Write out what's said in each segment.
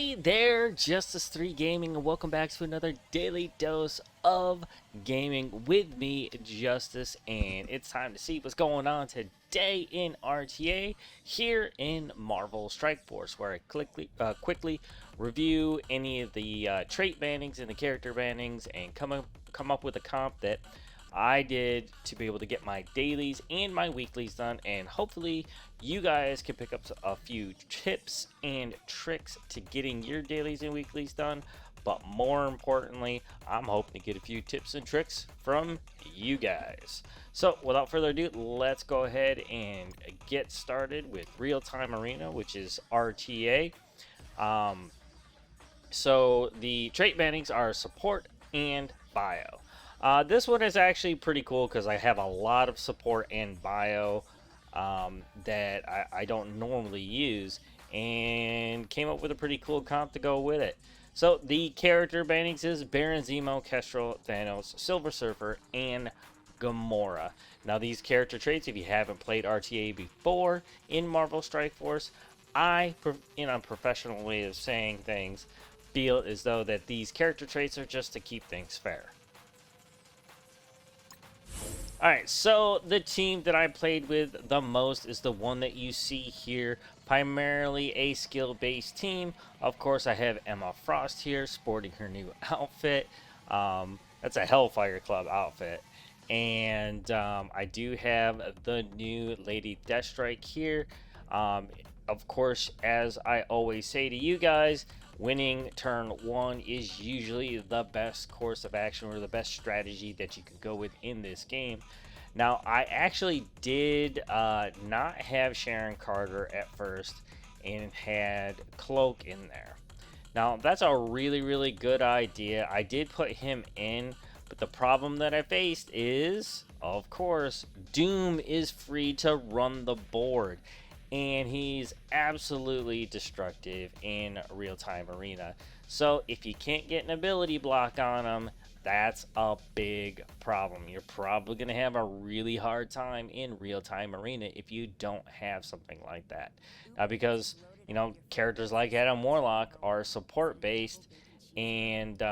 Hey there, Justice 3 Gaming, and welcome back to another daily dose of gaming with me, Justice. And it's time to see what's going on today in RTA here in Marvel Strike Force, where I quickly review any of the trait bannings and the character bannings and come up with a comp that I did to be able to get my dailies and my weeklies done, and hopefully you guys can pick up a few tips and tricks to getting your dailies and weeklies done. But more importantly, I'm hoping to get a few tips and tricks from you guys. So without further ado, let's go ahead and get started with real-time arena, which is RTA. So the trait bannings are support and bio. This one is actually pretty cool because I have a lot of support and bio that I don't normally use, and came up with a pretty cool comp to go with it. So the character bannings is Baron Zemo, Kestrel, Thanos, Silver Surfer, and Gamora. Now these character traits, if you haven't played RTA before in Marvel Strike Force, in a professional way of saying things, feel as though that these character traits are just to keep things fair. Alright, so the team that I played with the most is the one that you see here, primarily a skill-based team. Of course, I have Emma Frost here, sporting her new outfit. That's a Hellfire Club outfit. And I do have the new Lady Deathstrike here. Of course, as I always say to you guys, winning turn 1 is usually the best course of action or the best strategy that you could go with in this game. Now, I actually did not have Sharon Carter at first and had Cloak in there. Now, that's a really good idea. I did put him in, but the problem that I faced is, of course, Doom is free to run the board. And he's absolutely destructive in real-time arena. So if you can't get an ability block on him, that's a big problem. You're probably going to have a really hard time in real-time arena if you don't have something like that. Now, because, you know, characters like Adam Warlock are support-based, and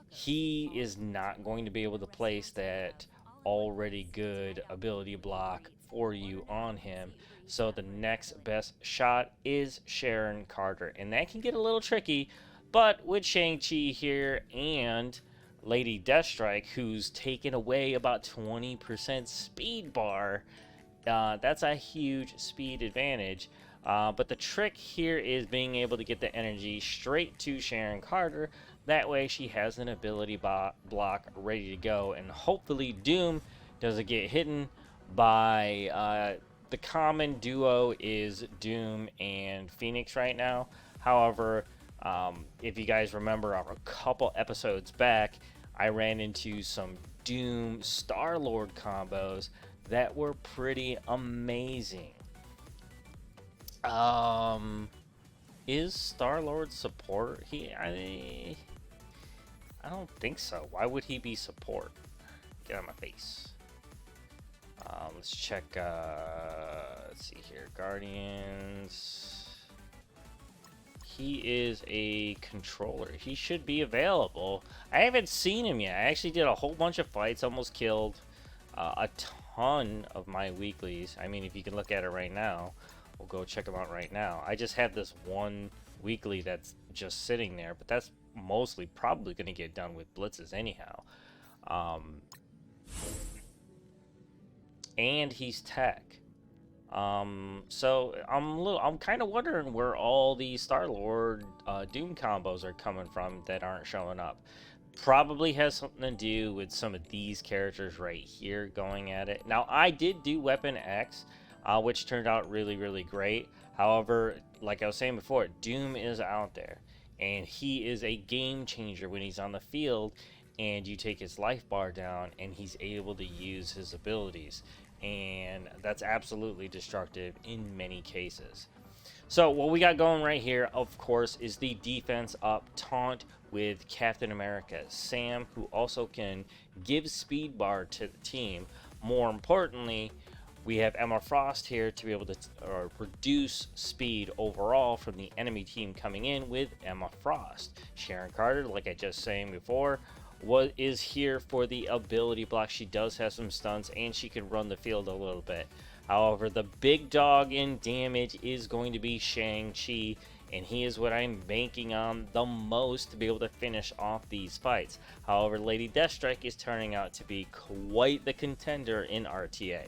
he is not going to be able to place that already good ability block for you on him. So the next best shot is Sharon Carter, and that can get a little tricky, but with Shang-Chi here and Lady Deathstrike, who's taken away about 20% speed bar, that's a huge speed advantage. But the trick here is being able to get the energy straight to Sharon Carter. That way she has an ability block ready to go, and hopefully Doom doesn't get hidden by the common duo is Doom and Phoenix right now. However, if you guys remember a couple episodes back, I ran into some Doom Star-Lord combos that were pretty amazing. Is Star-Lord support? I don't think so. Why would he be support? Get out of my face. Let's check, let's see here, Guardians. He is a controller. He should be available. I haven't seen him yet. I actually did a whole bunch of fights, almost killed a ton of my weeklies. I mean, if you can look at it right now, we'll go check them out right now. I just have this one weekly that's just sitting there, but that's mostly probably going to get done with blitzes anyhow. And he's tech. So I'm kind of wondering where all these Star-Lord Doom combos are coming from that aren't showing up. Probably has something to do with some of these characters right here going at it. Now, I did do Weapon X, which turned out really great. However, like I was saying before, Doom is out there, and he is a game changer when he's on the field, and you take his life bar down, and he's able to use his abilities. And that's absolutely destructive in many cases. So what we got going right here, of course, is the defense up taunt with Captain America Sam, who also can give speed bar to the team. More importantly, We have Emma Frost here to be able to reduce speed overall from the enemy team coming in with Emma Frost. Sharon Carter, like I just saying before, is here for the ability block. She does have some stunts and she can run the field a little bit. However, the big dog in damage is going to be Shang-Chi, and he is what I'm banking on the most to be able to finish off these fights. However, Lady Deathstrike is turning out to be quite the contender in RTA.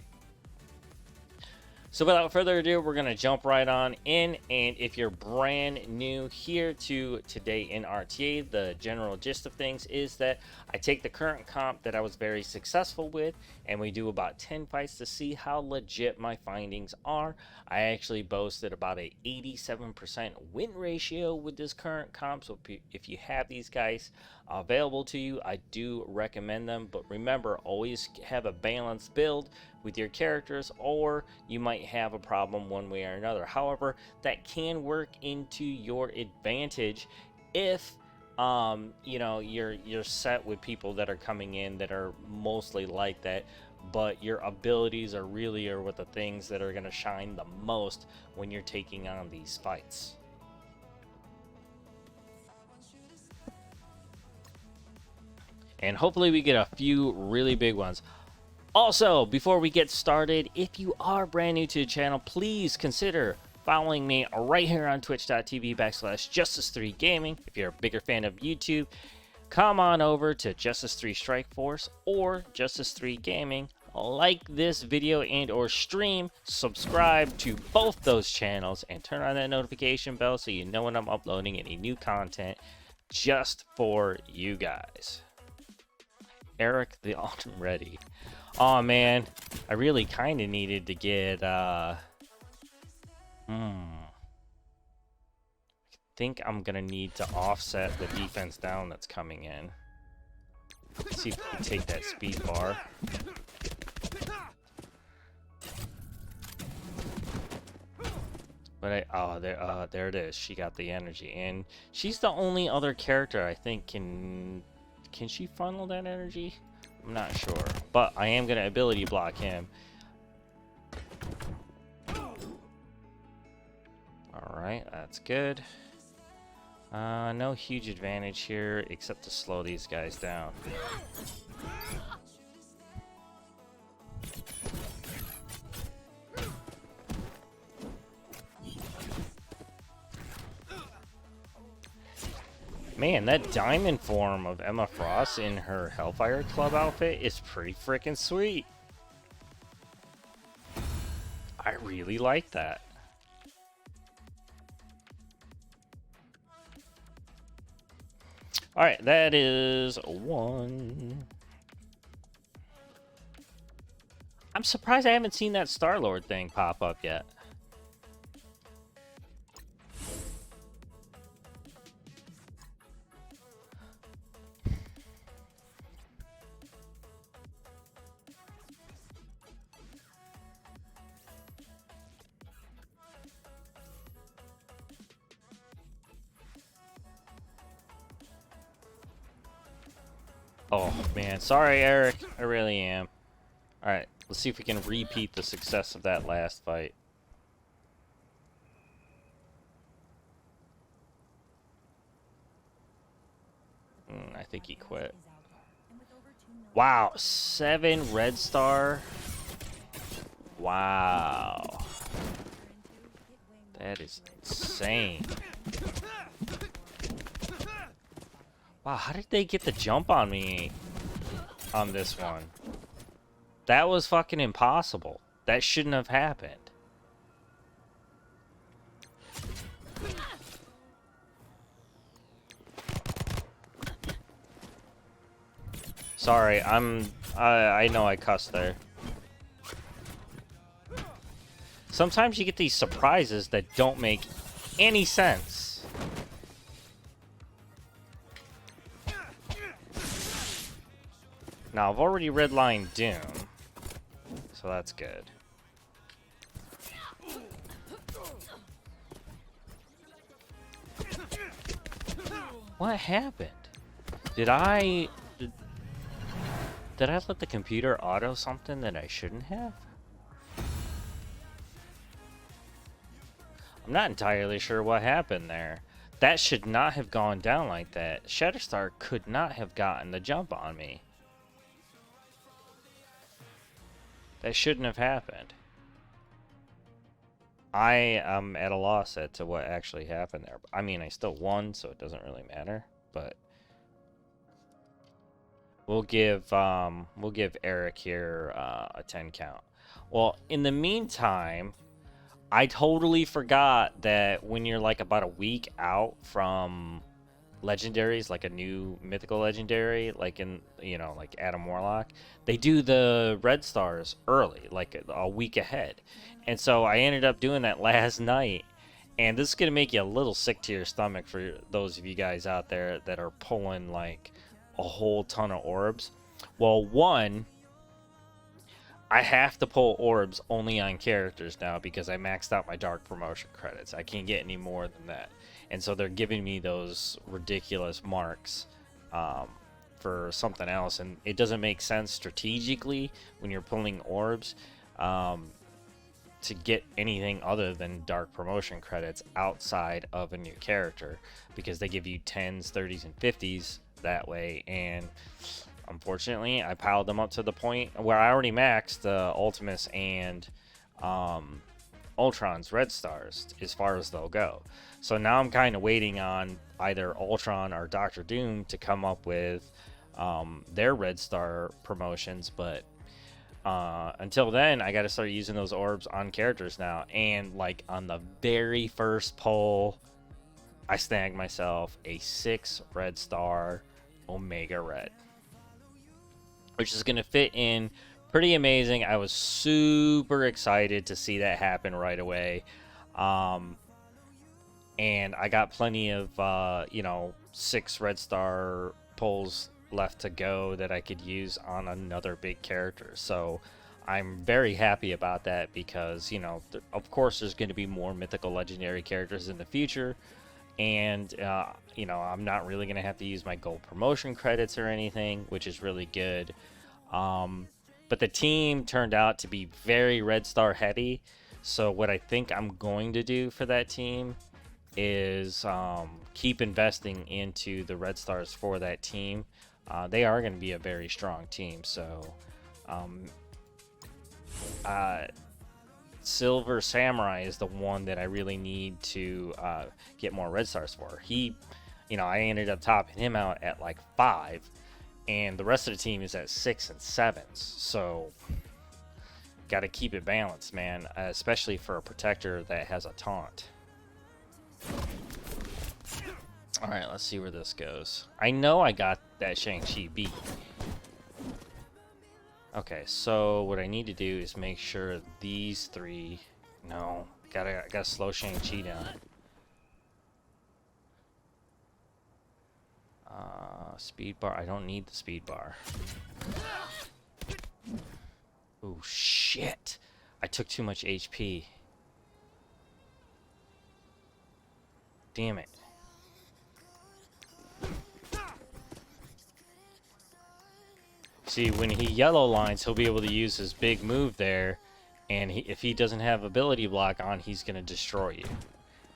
So without further ado, we're going to jump right on in, and if you're brand new here to Today in RTA, the general gist of things is that I take the current comp that I was very successful with, and we do about 10 fights to see how legit my findings are. I actually boasted about a 87% win ratio with this current comp, so if you have these guys available to you, I do recommend them. But remember, always have a balanced build with your characters, or you might have a problem one way or another. However, that can work into your advantage if you know, you're set with people that are coming in that are mostly like that, but your abilities are what the things that are going to shine the most when you're taking on these fights. And hopefully we get a few really big ones. Also, before we get started, if you are brand new to the channel, please consider following me right here on twitch.tv/Justice3Gaming. If you're a bigger fan of YouTube, come on over to Justice3 Strike Force or Justice3 Gaming. Like this video and or stream, subscribe to both those channels, and turn on that notification bell so you know when I'm uploading any new content just for you guys. Eric the Autumn Ready. Oh man, I really kind of needed to get I think I'm gonna need to offset the defense down that's coming in. Let's see if we can take that speed bar. But there it is. She got the energy, and she's the only other character I think can she funnel that energy? I'm not sure, but I am gonna ability block him. Alright, that's good. No huge advantage here except to slow these guys down. Man, that diamond form of Emma Frost in her Hellfire Club outfit is pretty freaking sweet. I really like that. Alright, that is one. I'm surprised I haven't seen that Star-Lord thing pop up yet. Oh man, sorry Eric, I really am. Alright, let's see if we can repeat the success of that last fight. I think he quit. Wow, 7 red star. Wow. That is insane. Wow, how did they get the jump on me on this one? That was fucking impossible. That shouldn't have happened. Sorry, I know I cussed there. Sometimes you get these surprises that don't make any sense. Now, I've already redlined Doom, so that's good. What happened? Did I let the computer auto something that I shouldn't have? I'm not entirely sure what happened there. That should not have gone down like that. Shatterstar could not have gotten the jump on me. That shouldn't have happened. I am at a loss as to what actually happened there. I mean, I still won, so it doesn't really matter. But we'll give Eric here a 10 count. Well, in the meantime, I totally forgot that when you're like about a week out from legendaries, like a new mythical legendary, like in, you know, like Adam Warlock, they do the red stars early, like a week ahead. And so I ended up doing that last night, and this is gonna make you a little sick to your stomach for those of you guys out there that are pulling like a whole ton of orbs. Well, one, I have to pull orbs only on characters now because I maxed out my dark promotion credits. I can't get any more than that. And so they're giving me those ridiculous marks for something else. And it doesn't make sense strategically when you're pulling orbs to get anything other than dark promotion credits outside of a new character, because they give you 10s, 30s, and 50s that way. And unfortunately, I piled them up to the point where I already maxed Ultimus and Ultron's red stars as far as they'll go. So now I'm kind of waiting on either Ultron or Doctor Doom to come up with their red star promotions, but until then, I got to start using those orbs on characters now. And like on the very first pull, I snagged myself a 6 red star Omega Red, which is going to fit in pretty amazing. I was super excited to see that happen right away. And I got plenty of, 6 red star pulls left to go that I could use on another big character. So I'm very happy about that because, of course there's going to be more mythical legendary characters in the future. And, I'm not really going to have to use my gold promotion credits or anything, which is really good. But the team turned out to be very red star heavy. So what I think I'm going to do for that team is keep investing into the red stars for that team. They are going to be a very strong team. So Silver Samurai is the one that I really need to get more red stars for. I ended up topping him out at like 5, and the rest of the team is at 6 and 7s. So got to keep it balanced, man, especially for a protector that has a taunt. All right, let's see where this goes. I know I got that Shang-Chi beat. Okay, so what I need to do is make sure these 3... No, gotta slow Shang-Chi down. Speed bar. I don't need the speed bar. Oh, shit. I took too much HP. Damn it. See, when he yellow lines, he'll be able to use his big move there, and if he doesn't have ability block on, he's going to destroy you.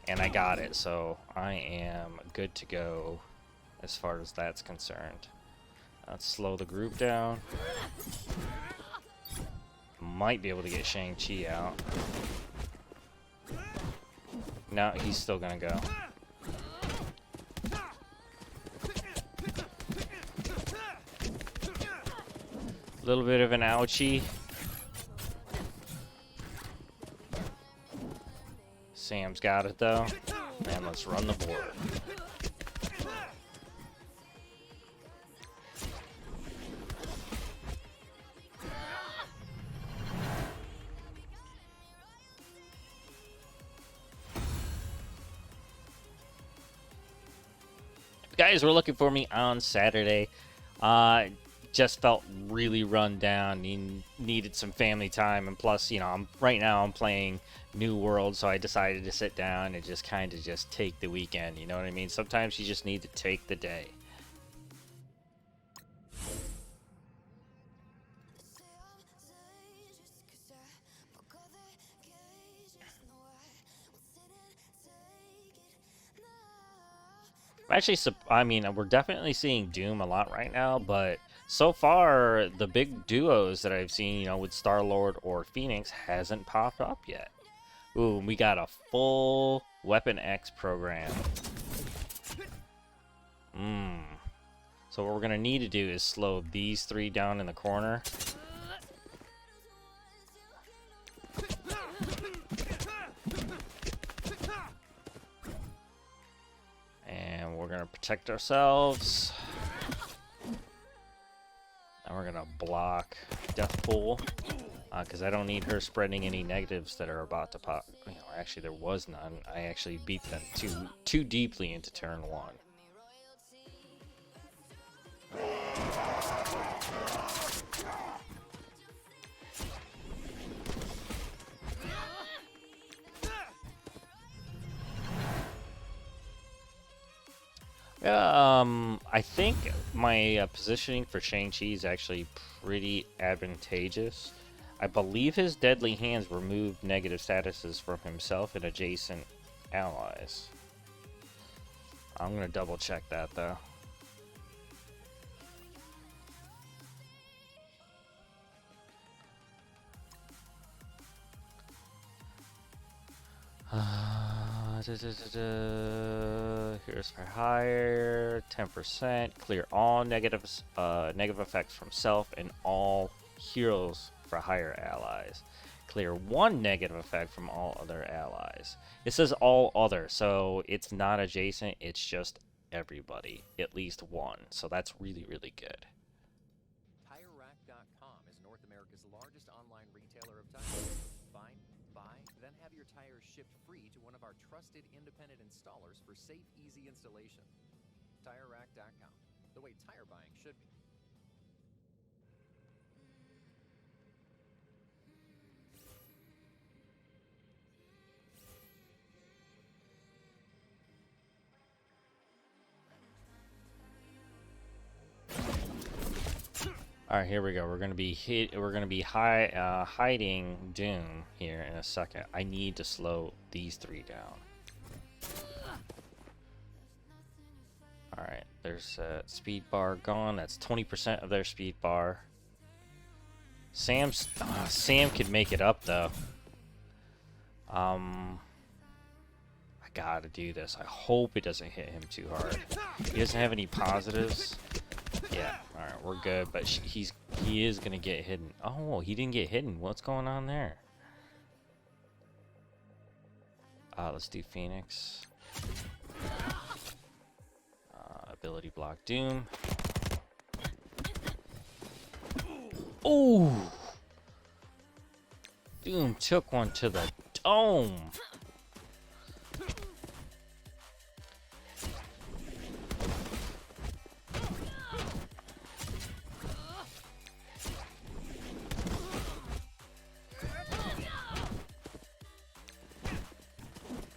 And I got it, so I am good to go as far as that's concerned. Let's slow the group down. Might be able to get Shang-Chi out. No, he's still going to go. A little bit of an ouchie. Sam's got it though. And let's run the board. If you guys were looking for me on Saturday, just felt really run down. Needed some family time, and plus, right now I'm playing New World, so I decided to sit down and just kind of just take the weekend. You know what I mean? Sometimes you just need to take the day. Actually, I mean, we're definitely seeing Doom a lot right now, but so far, the big duos that I've seen, you know, with Star-Lord or Phoenix hasn't popped up yet. Ooh, we got a full Weapon X program. So what we're going to need to do is slow these three down in the corner. And we're going to protect ourselves. And we're going to block Death Pool. Because I don't need her spreading any negatives that are about to pop. You know, actually, there was none. I actually beat them too deeply into turn 1. I think my positioning for Shang-Chi is actually pretty advantageous. I believe his deadly hands remove negative statuses from himself and adjacent allies. I'm gonna double check that though. Here's for higher, 10%. Clear all negative effects from self and all heroes for higher allies. Clear one negative effect from all other allies. It says all other, so it's not adjacent, it's just everybody, at least one. So that's really, really good. TireRack.com is North America's largest online retailer of tires. Find, buy, then have your tires shipped free to one of our trusted independent installers for safe, easy installation. TireRack.com, the way tire buying should be. All right, here we go. We're gonna be hiding Doom here in a second. I need to slow these three down. All right, there's speed bar gone. That's 20% of their speed bar. Sam could make it up though. I gotta do this. I hope it doesn't hit him too hard. He doesn't have any positives. Yeah, alright, we're good, but he is gonna get hidden. Oh, he didn't get hidden. What's going on there? Let's do Phoenix. Ability block Doom. Ooh! Doom took one to the dome.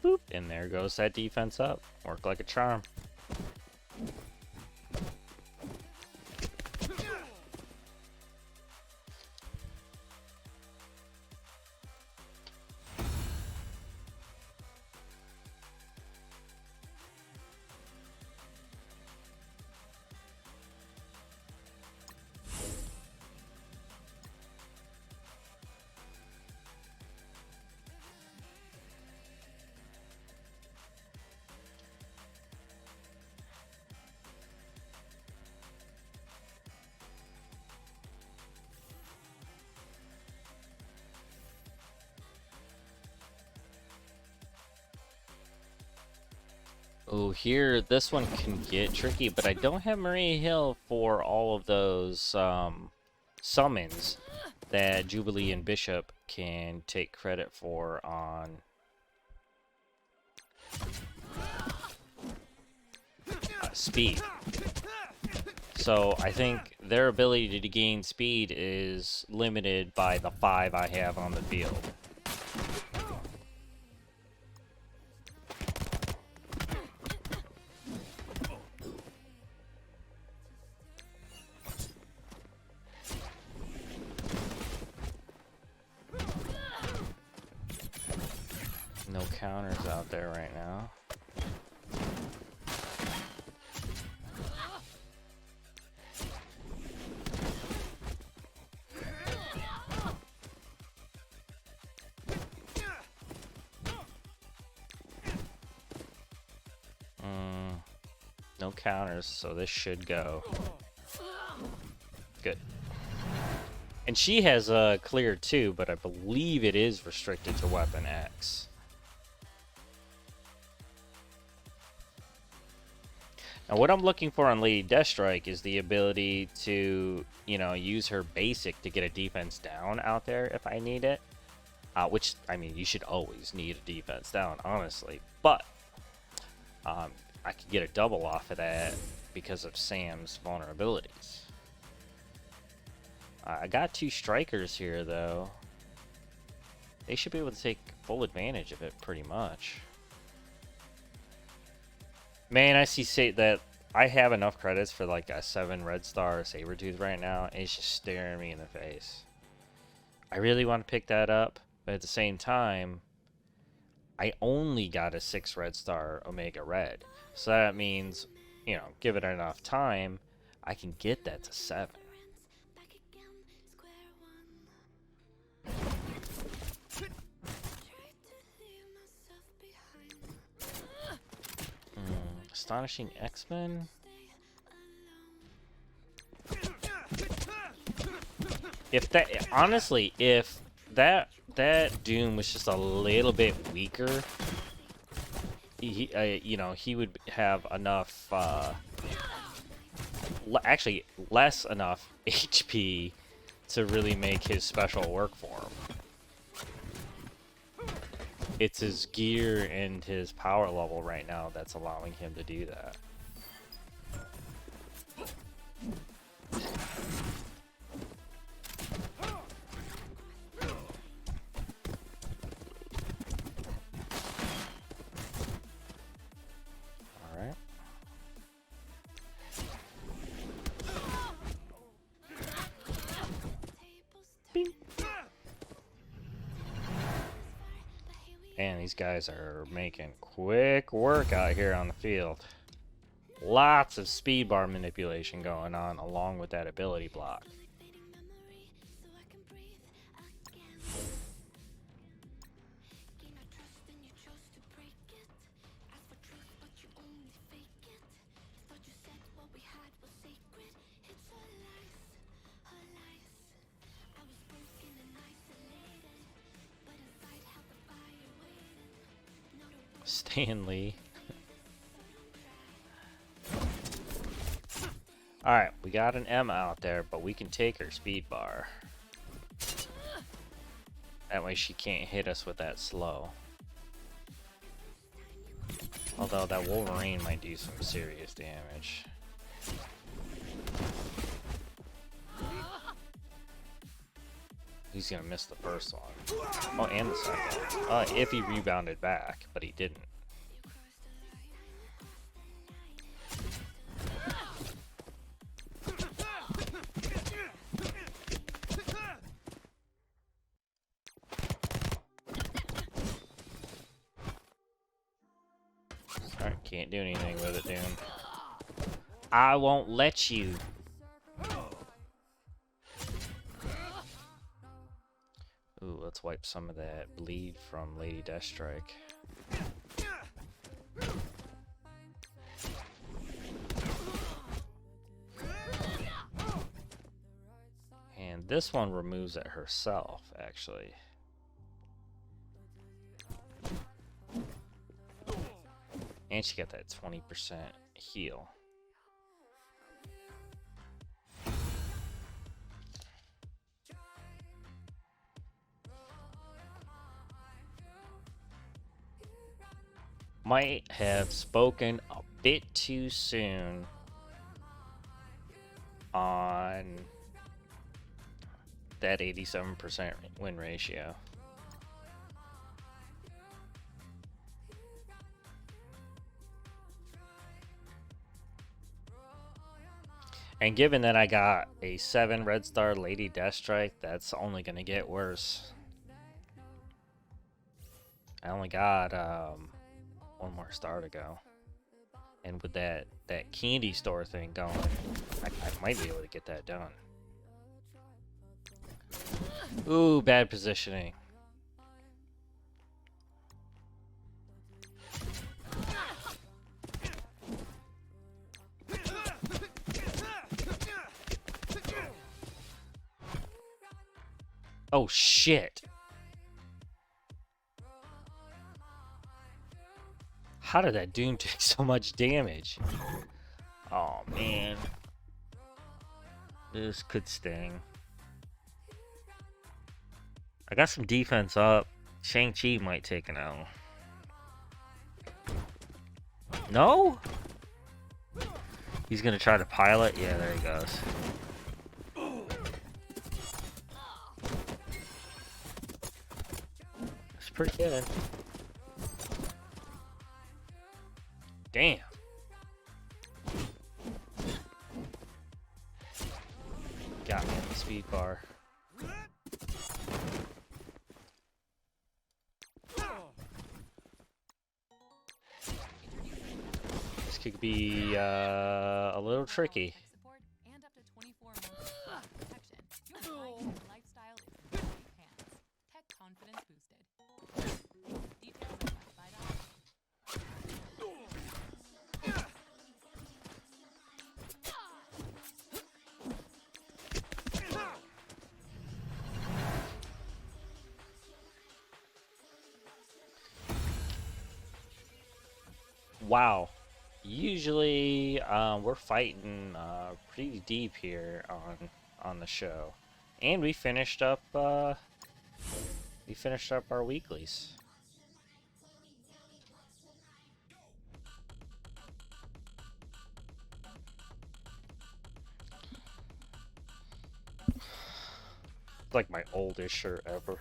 Boop, and there goes that defense up. Worked like a charm. Oh, here, this one can get tricky, but I don't have Maria Hill for all of those summons that Jubilee and Bishop can take credit for on speed. So I think their ability to gain speed is limited by the 5 I have on the field. No counters out there right now. no counters, so this should go. Good. And she has a clear too, but I believe it is restricted to Weapon X. Now what I'm looking for on Lady Deathstrike is the ability to, you know, use her basic to get a defense down out there if I need it. Which, I mean, you should always need a defense down, honestly. But I could get a double off of that because of Sam's vulnerabilities. I got 2 strikers here, though. They should be able to take full advantage of it, pretty much. Man, I see that I have enough credits for like a 7 red star Sabertooth right now, and it's just staring me in the face. I really want to pick that up, but at the same time, I only got a 6 red star Omega Red. So that means, you know, give it enough time, I can get that to 7. Astonishing X-Men? If that, honestly, if that Doom was just a little bit weaker, he, you know, he would have enough, actually less enough HP to really make his special work for him. It's his gear and his power level right now that's allowing him to do that. Alright. Bing. And these guys are making quick work out here on the field. Lots of speed bar manipulation going on along with that ability block. Stanley. Alright, we got an M out there, but we can take her speed bar. That way she can't hit us with that slow. Although that Wolverine might do some serious damage. He's gonna miss the first one. Oh, and the second. If he rebounded back, but he didn't. Alright, can't do anything with it, Doom. I won't let you. Ooh, let's wipe some of that bleed from Lady Deathstrike. And this one removes it herself, actually. And she got that 20% heal. Might have spoken a bit too soon on that 87% win ratio. And given that I got a 7 red star Lady Deathstrike, that's only going to get worse. I only got one more star to go. And with that candy store thing going, I might be able to get that done. Ooh, bad positioning. Oh, shit. How did that Doom take so much damage? Oh, man. This could sting. I got some defense up. Shang-Chi might take an L. No? He's gonna try to pilot? Yeah, there he goes. That's pretty good. Damn. Got me on the speed bar. This could be a little tricky. Wow. Usually, we're fighting pretty deep here on the show, and we finished up our weeklies. It's like my oldest shirt ever.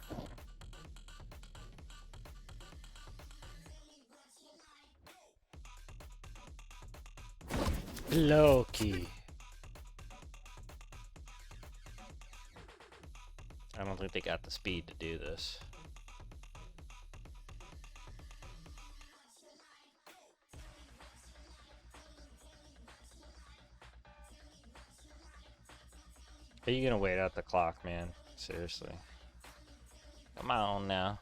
Loki. I don't think they got the speed to do this. Are you gonna wait out the clock, man? Seriously. Come on now.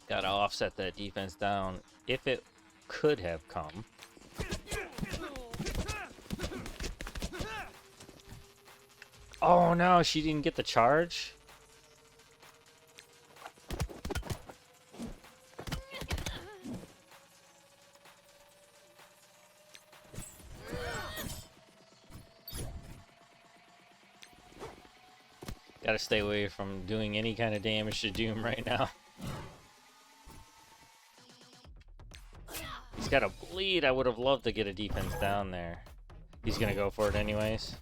Gotta offset that defense down if it could have come. Oh no, she didn't get the charge? Gotta stay away from doing any kind of damage to Doom right now. He's got a bleed. I would have loved to get a defense down there. He's gonna go for it anyways.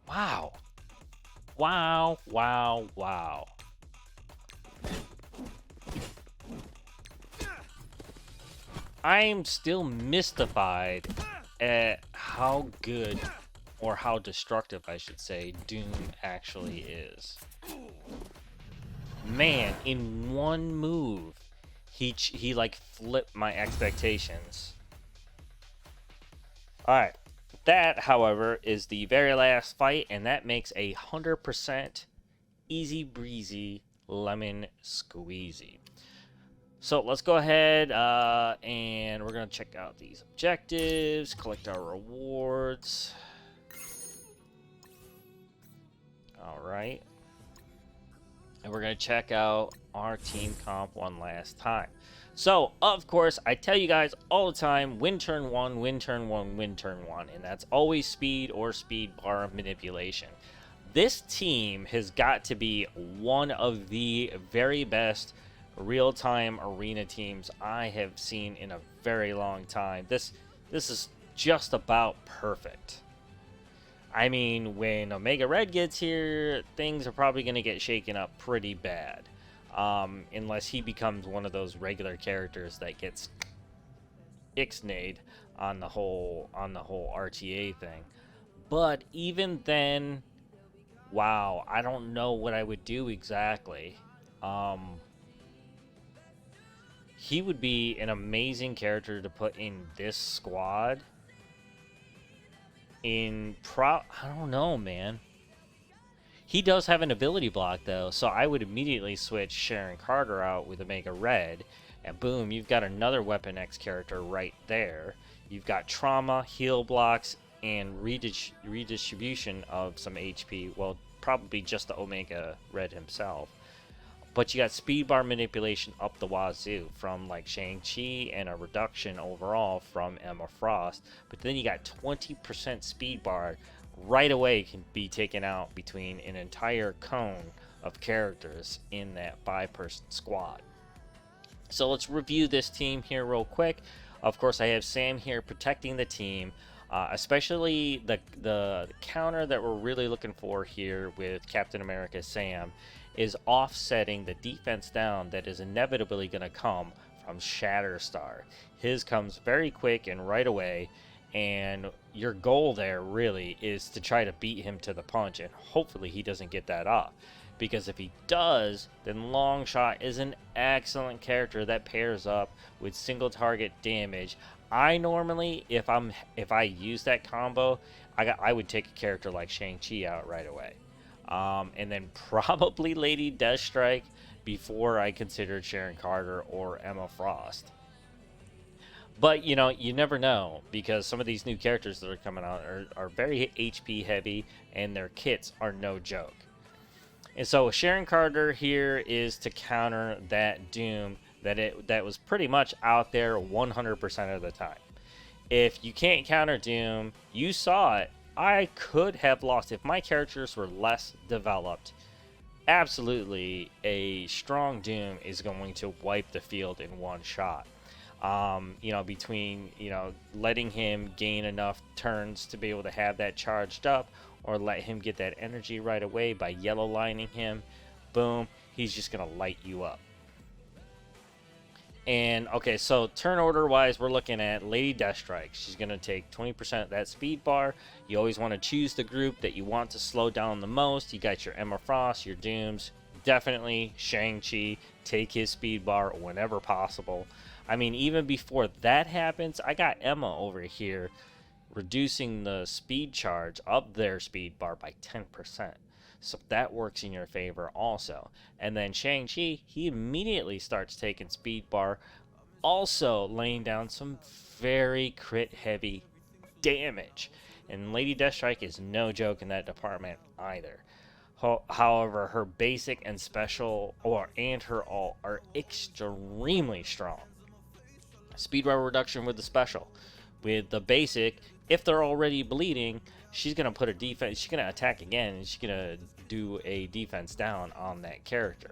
Wow. Wow, wow, wow. I'm still mystified at how good, or how destructive, I should say, Doom actually is. Man, in one move, he like flipped my expectations. Alright. That, however, is the very last fight, and that makes 100% easy breezy lemon squeezy. So let's go ahead and we're going to check out these objectives, collect our rewards. Alright. And we're going to check out our team comp one last time. So, of course, I tell you guys all the time, win turn one, win turn one, win turn one. And that's always speed or speed bar manipulation. This team has got to be one of the very best real-time arena teams I have seen in a very long time. This is just about perfect. I mean, when Omega Red gets here, things are probably going to get shaken up pretty bad. Unless he becomes one of those regular characters that gets ixnayed on the whole RTA thing. But even then, wow, I don't know what I would do exactly. He would be an amazing character to put in this squad. I don't know, man. He does have an ability block though, so I would immediately switch Sharon Carter out with Omega Red, and boom, you've got another Weapon X character right there. You've got trauma, heal blocks, and redistribution of some HP. Well, probably just the Omega Red himself. But you got speed bar manipulation up the wazoo from like Shang-Chi, and a reduction overall from Emma Frost. But then you got 20% speed bar right away can be taken out between an entire cone of characters in that 5-person squad. So let's review this team here real quick. Of course, I have Sam here protecting the team, especially the counter that we're really looking for here with Captain America Sam is offsetting the defense down that is inevitably going to come from Shatterstar. His comes very quick and right away, and your goal there really is to try to beat him to the punch, and hopefully he doesn't get that off. Because if he does, then Longshot is an excellent character that pairs up with single target damage. I normally, if I use that combo, I would take a character like Shang-Chi out right away. And then probably Lady Deathstrike before I considered Sharon Carter or Emma Frost. But, you know, you never know, because some of these new characters that are coming out are very HP heavy, and their kits are no joke. And so Sharon Carter here is to counter that Doom that was pretty much out there 100% of the time. If you can't counter Doom, you saw it. I could have lost if my characters were less developed. Absolutely, a strong Doom is going to wipe the field in one shot. You know, between, you know, letting him gain enough turns to be able to have that charged up, or let him get that energy right away by yellow lining him, boom, he's just going to light you up. And, okay, so turn order-wise, we're looking at Lady Deathstrike. She's going to take 20% of that speed bar. You always want to choose the group that you want to slow down the most. You got your Emma Frost, your Dooms. Definitely Shang-Chi, take his speed bar whenever possible. I mean, even before that happens, I got Emma over here reducing the speed charge of their speed bar by 10%. So that works in your favor also. And then Shang-Chi, he immediately starts taking speed bar, also laying down some very crit heavy damage. And Lady Deathstrike is no joke in that department either. However, her basic and special and her all are extremely strong. Speed bar reduction with the special. With the basic, if they're already bleeding, she's going to put a defense, she's going to attack again, and she's going to do a defense down on that character.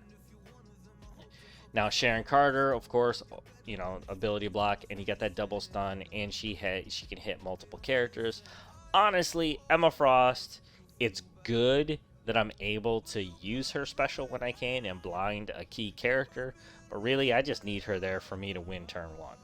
Now, Sharon Carter, of course, you know, ability block, and you got that double stun, and she can hit multiple characters. Honestly, Emma Frost, it's good that I'm able to use her special when I can and blind a key character, but really, I just need her there for me to win turn 1.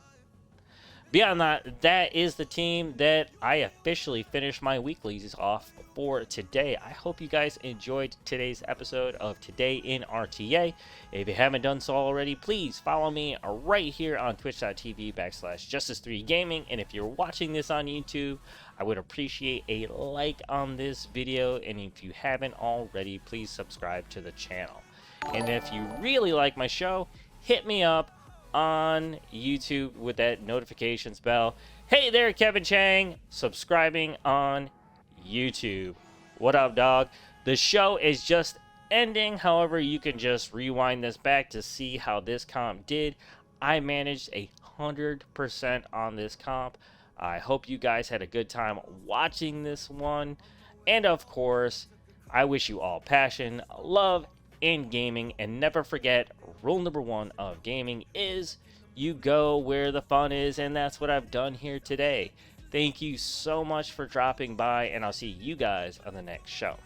Beyond that, that is the team that I officially finished my weeklies off for today. I hope you guys enjoyed today's episode of Today in RTA. If you haven't done so already, please follow me right here on twitch.tv/Justice3Gaming. And if you're watching this on YouTube, I would appreciate a like on this video. And if you haven't already, please subscribe to the channel. And if you really like my show, hit me up on YouTube with that notifications bell. Hey there, Kevin Shang, subscribing on YouTube. What up, dog? The show is just ending. However, you can just rewind this back to see how this comp did. I managed 100% on this comp. I hope you guys had a good time watching this one. And of course, I wish you all passion, love, in gaming, and never forget, rule number 1 of gaming is you go where the fun is, and that's what I've done here today. Thank you so much for dropping by, and I'll see you guys on the next show.